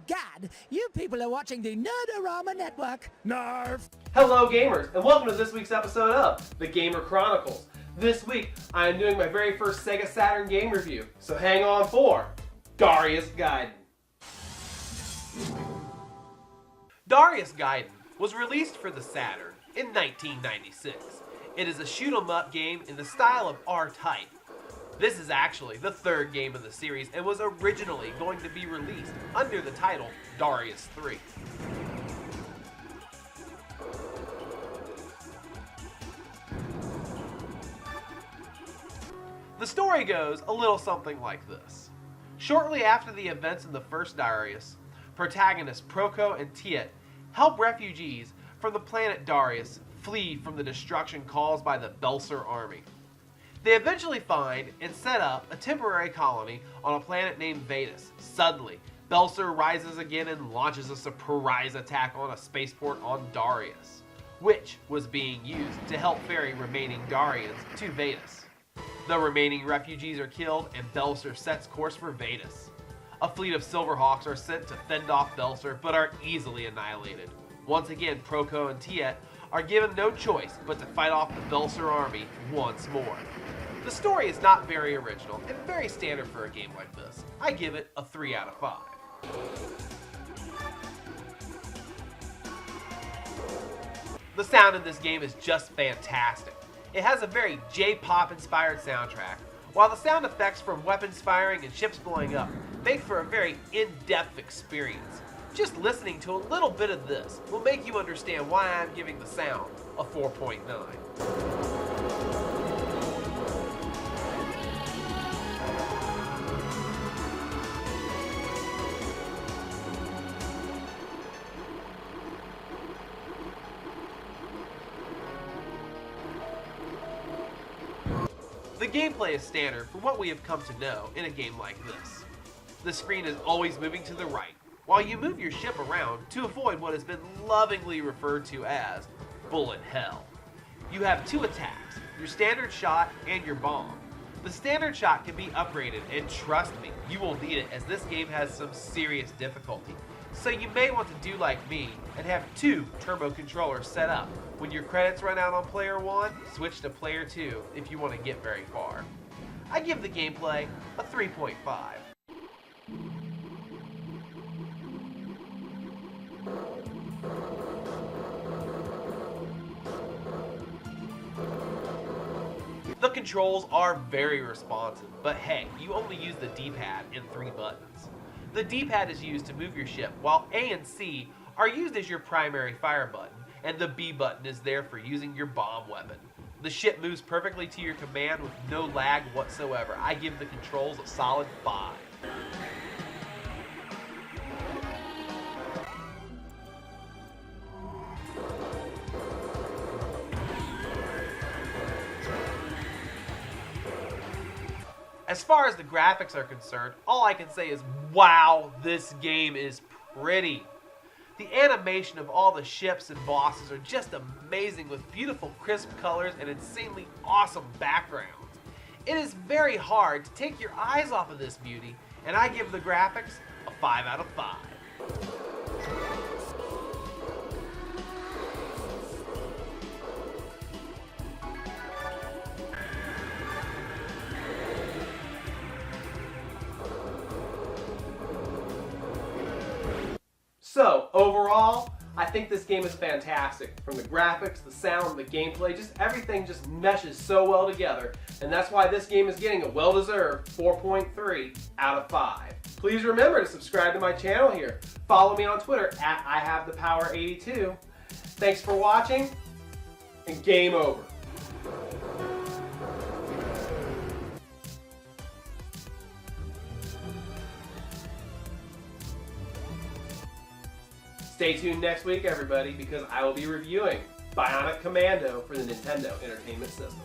God, you people are watching the Nerdorama Network. Nerf! Hello gamers, and welcome to this week's episode of The Gamer Chronicles. This week, I am doing my very first Sega Saturn game review, so hang on for Darius Gaiden. Darius Gaiden was released for the Saturn in 1996. It is a shoot-'em-up game in the style of R-Type. This is actually the third game in the series and was originally going to be released under the title Darius 3. The story goes a little something like this. Shortly after the events in the first Darius, protagonists Proco and Tiet help refugees from the planet Darius flee from the destruction caused by the Belser army. They eventually find and set up a temporary colony on a planet named Vetus. Suddenly, Belser rises again and launches a surprise attack on a spaceport on Darius, which was being used to help ferry remaining Darians to Vetus. The remaining refugees are killed and Belser sets course for Vetus. A fleet of Silverhawks are sent to fend off Belser but are easily annihilated. Once again, Proco and Tiet are given no choice but to fight off the Belser army once more. The story is not very original and very standard for a game like this. I give it a 3 out of 5. The sound in this game is just fantastic. It has a very J-pop inspired soundtrack, while the sound effects from weapons firing and ships blowing up make for a very in-depth experience. Just listening to a little bit of this will make you understand why I'm giving the sound a 4.9. The gameplay is standard for what we have come to know in a game like this. The screen is always moving to the right, while you move your ship around to avoid what has been lovingly referred to as bullet hell. You have two attacks, your standard shot and your bomb. The standard shot can be upgraded, and trust me, you will need it as this game has some serious difficulty. So you may want to do like me and have two turbo controllers set up. When your credits run out on player 1, switch to player 2 if you want to get very far. I give the gameplay a 3.5. The controls are very responsive, but hey, you only use the D-pad and 3 buttons. The D-pad is used to move your ship, while A and C are used as your primary fire button, and the B button is there for using your bomb weapon. The ship moves perfectly to your command with no lag whatsoever. I give the controls a solid 5. As far as the graphics are concerned, all I can say is, wow, this game is pretty. The animation of all the ships and bosses are just amazing with beautiful crisp colors and insanely awesome backgrounds. It is very hard to take your eyes off of this beauty, and I give the graphics a 5 out of 5. So, overall, I think this game is fantastic. From the graphics, the sound, the gameplay, just everything just meshes so well together. And that's why this game is getting a well-deserved 4.3 out of 5. Please remember to subscribe to my channel here. Follow me on Twitter at IHaveThePower82. Thanks for watching, and game over. Stay tuned next week, everybody, because I will be reviewing Bionic Commando for the Nintendo Entertainment System.